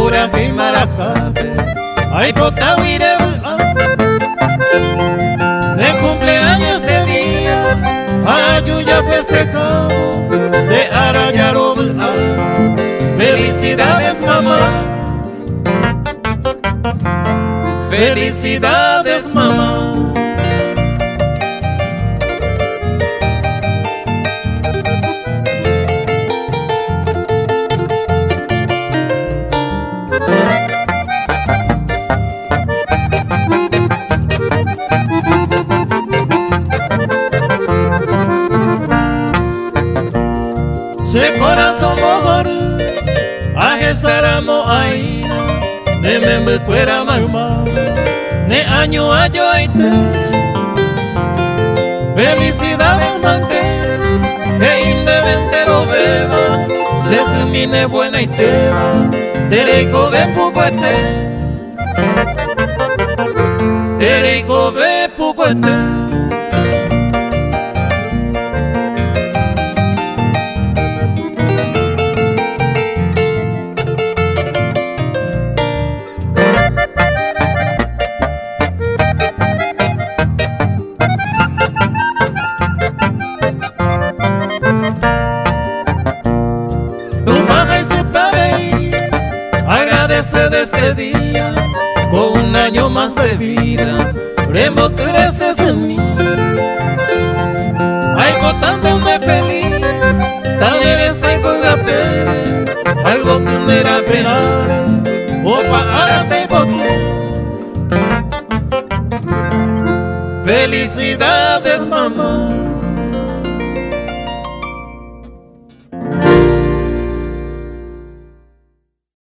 Urafi Maracabe, ay Potawire, de cumpleaños de día, Ayuya festejamos, de Arayarob, felicidades mamá, felicidades mamá. Se corazón mojor, ajesaramo aina, ne membe cuera malma, ne año ayo aite. Felicidades mante, e indeventero beba, se sumine buena iteba, dereiko de pucuete, dereiko de pucuete. Agradece de este día, con un año más de vida, Remo tú creces en mí. Ay, cotándome feliz, tal eres algo de pere, algo que me era penare, o pagarte por ti. Felicidades mamá.